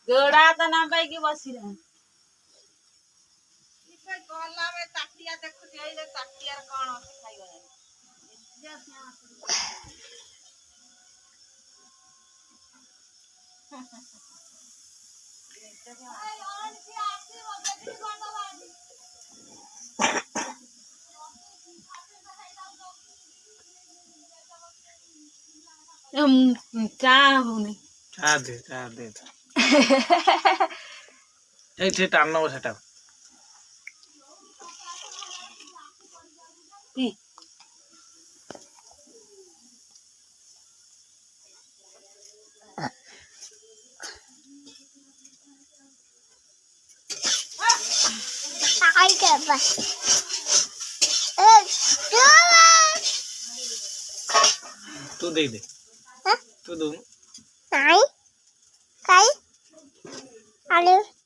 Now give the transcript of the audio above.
ଗୋଡା ହାତ ନା ପାଇକି ବସିଲା। ଗଲା ବେଳେ ତାଟିଆ ଦେଖୁଛି ଏଇ ତାଟିଆରେ କଣ ଅଛି ଖାଇବା। ଚା ହଉନି। ଚା ଦେ ଏଇଠି ଟାଣ ନବ ସେଟା। तू दे दे तू दू Này, cái, alo.